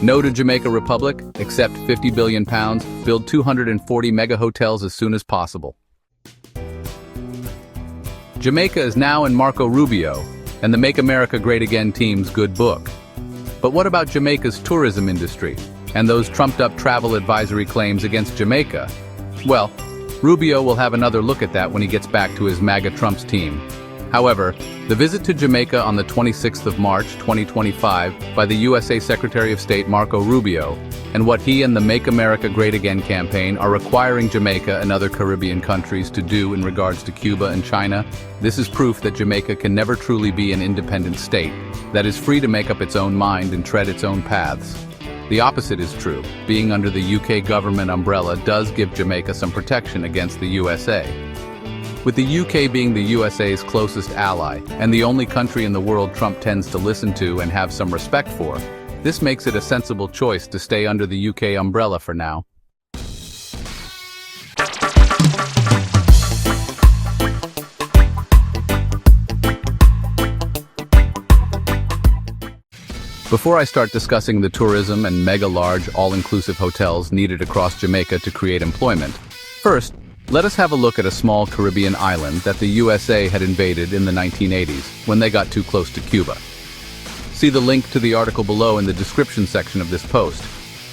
No to Jamaica Republic, accept £50 billion, build 240 mega hotels as soon as possible. Jamaica is now in Marco Rubio and the Make America Great Again team's good book. But what about Jamaica's tourism industry and those trumped-up travel advisory claims against Jamaica? Well, Rubio will have another look at that when he gets back to his MAGA Trump's team. However, the visit to Jamaica on the 26th of March 2025 by the USA Secretary of State Marco Rubio and what he and the Make America Great Again campaign are requiring Jamaica and other Caribbean countries to do in regards to Cuba and China, this is proof that Jamaica can never truly be an independent state that is free to make up its own mind and tread its own paths. The opposite is true. Being under the UK government umbrella does give Jamaica some protection against the USA. With the UK being the USA's closest ally, and the only country in the world Trump tends to listen to and have some respect for, this makes it a sensible choice to stay under the UK umbrella for now. Before I start discussing the tourism and mega-large, all-inclusive hotels needed across Jamaica to create employment, first, let us have a look at a small Caribbean island that the USA had invaded in the 1980s when they got too close to Cuba. See the link to the article below in the description section of this post.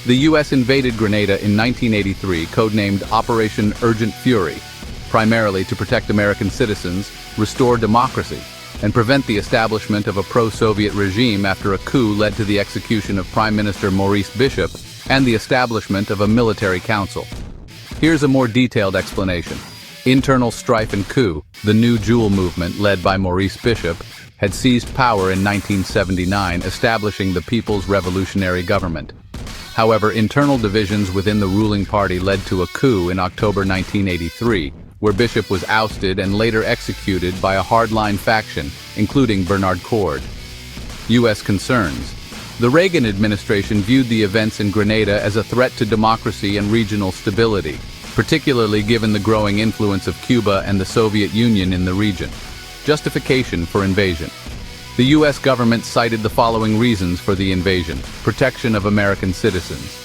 The US invaded Grenada in 1983, codenamed Operation Urgent Fury, primarily to protect American citizens, restore democracy, and prevent the establishment of a pro-Soviet regime after a coup led to the execution of Prime Minister Maurice Bishop and the establishment of a military council. Here's a more detailed explanation. Internal strife and coup, the New Jewel movement led by Maurice Bishop, had seized power in 1979, establishing the People's Revolutionary Government. However, internal divisions within the ruling party led to a coup in October 1983, where Bishop was ousted and later executed by a hardline faction, including Bernard Cord. U.S. concerns. The Reagan administration viewed the events in Grenada as a threat to democracy and regional stability, particularly given the growing influence of Cuba and the Soviet Union in the region. Justification for invasion. The U.S. government cited the following reasons for the invasion: protection of American citizens.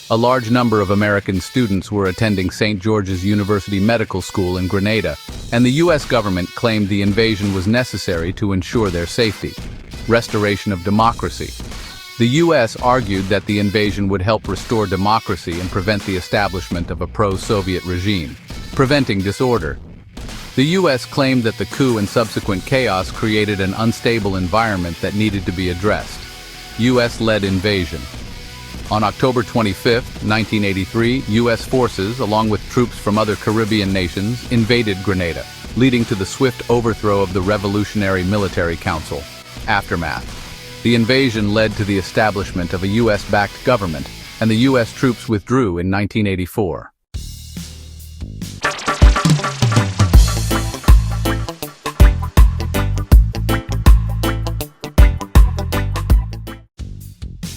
A large number of American students were attending St. George's University Medical School in Grenada, and the U.S. government claimed the invasion was necessary to ensure their safety. Restoration of democracy. The U.S. argued that the invasion would help restore democracy and prevent the establishment of a pro-Soviet regime, preventing disorder. The U.S. claimed that the coup and subsequent chaos created an unstable environment that needed to be addressed. U.S.-led invasion. On October 25, 1983, U.S. forces, along with troops from other Caribbean nations, invaded Grenada, leading to the swift overthrow of the Revolutionary Military Council. Aftermath. The invasion led to the establishment of a U.S.-backed government, and the U.S. troops withdrew in 1984.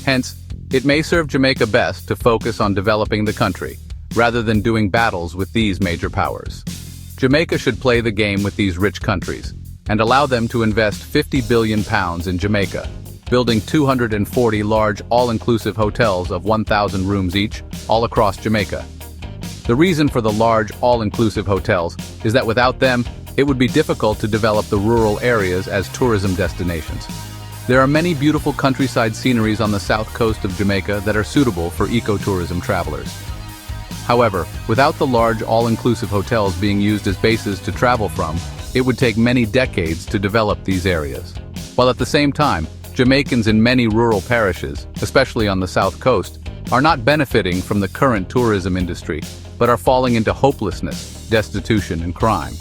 Hence, it may serve Jamaica best to focus on developing the country, rather than doing battles with these major powers. Jamaica should play the game with these rich countries, and allow them to invest £50 billion in Jamaica, building 240 large, all-inclusive hotels of 1,000 rooms each, all across Jamaica. The reason for the large, all-inclusive hotels is that without them, it would be difficult to develop the rural areas as tourism destinations. There are many beautiful countryside sceneries on the south coast of Jamaica that are suitable for ecotourism travelers. However, without the large, all-inclusive hotels being used as bases to travel from, it would take many decades to develop these areas. While at the same time, Jamaicans in many rural parishes, especially on the south coast, are not benefiting from the current tourism industry, but are falling into hopelessness, destitution, and crime.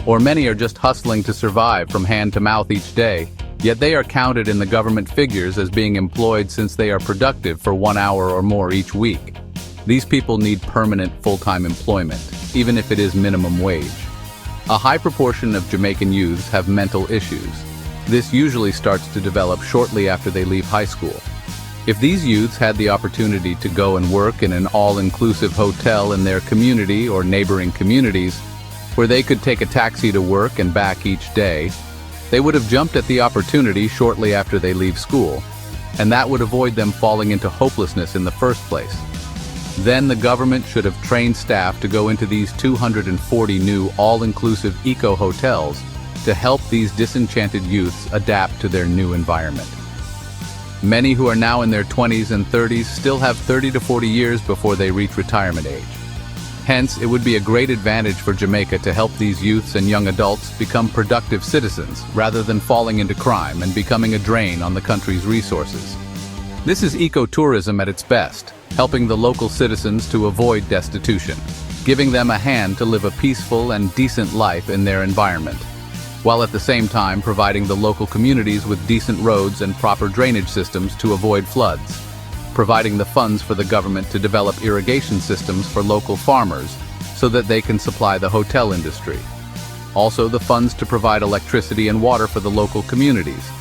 Or many are just hustling to survive from hand to mouth each day, yet they are counted in the government figures as being employed since they are productive for 1 hour or more each week. These people need permanent full-time employment, even if it is minimum wage. A high proportion of Jamaican youths have mental issues. This usually starts to develop shortly after they leave high school. If these youths had the opportunity to go and work in an all-inclusive hotel in their community or neighboring communities, where they could take a taxi to work and back each day, they would have jumped at the opportunity shortly after they leave school. and that would avoid them falling into hopelessness in the first place. Then the government should have trained staff to go into these 240 new all-inclusive eco-hotels to help these disenchanted youths adapt to their new environment. Many who are now in their 20s and 30s still have 30 to 40 years before they reach retirement age. Hence, it would be a great advantage for Jamaica to help these youths and young adults become productive citizens rather than falling into crime and becoming a drain on the country's resources. This is ecotourism at its best, helping the local citizens to avoid destitution, giving them a hand to live a peaceful and decent life in their environment, while at the same time providing the local communities with decent roads and proper drainage systems to avoid floods, providing the funds for the government to develop irrigation systems for local farmers so that they can supply the hotel industry. Also, the funds to provide electricity and water for the local communities.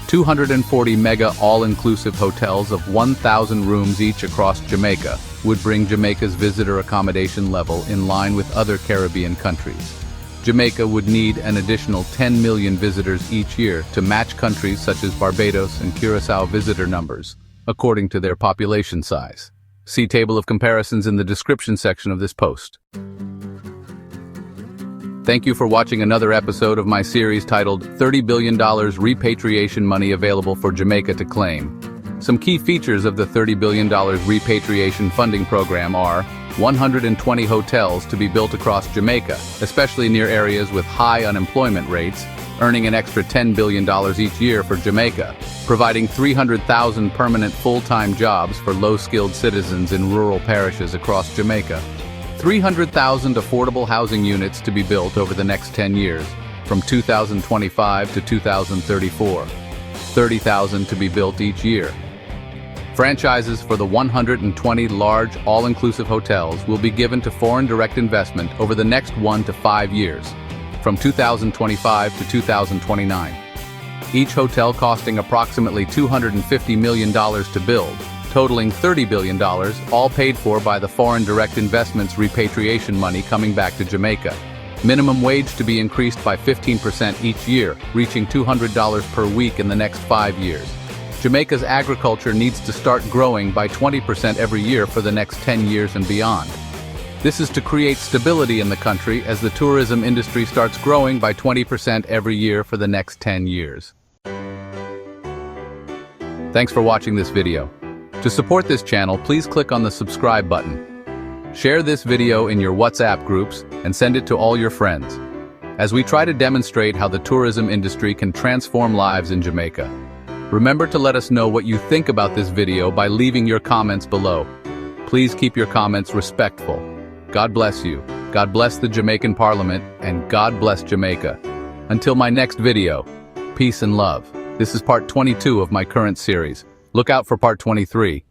$240 mega all-inclusive hotels of 1,000 rooms each across Jamaica would bring Jamaica's visitor accommodation level in line with other Caribbean countries. Jamaica would need an additional 10 million visitors each year to match countries such as Barbados and Curaçao visitor numbers, according to their population size. See table of comparisons in the description section of this post. Thank you for watching another episode of my series titled $30 billion Repatriation Money Available for Jamaica to Claim. Some key features of the $30 billion repatriation funding program are 120 hotels to be built across Jamaica, especially near areas with high unemployment rates, earning an extra $10 billion each year for Jamaica, providing 300,000 permanent full-time jobs for low-skilled citizens in rural parishes across Jamaica, 300,000 affordable housing units to be built over the next 10 years, from 2025 to 2034, 30,000 to be built each year. Franchises for the 120 large, all-inclusive hotels will be given to foreign direct investment over the next 1 to 5 years, from 2025 to 2029. Each hotel costing approximately $250 million to build, totaling $30 billion, all paid for by the foreign direct investments repatriation money coming back to Jamaica. Minimum wage to be increased by 15% each year, reaching $200 per week in the next 5 years. Jamaica's agriculture needs to start growing by 20% every year for the next 10 years and beyond. This is to create stability in the country as the tourism industry starts growing by 20% every year for the next 10 years. Thanks for watching this video. To support this channel, please click on the subscribe button. Share this video in your WhatsApp groups and send it to all your friends, as we try to demonstrate how the tourism industry can transform lives in Jamaica. Remember to let us know what you think about this video by leaving your comments below. Please keep your comments respectful. God bless you, God bless the Jamaican Parliament, and God bless Jamaica. Until my next video, peace and love. This is part 22 of my current series. Look out for part 23.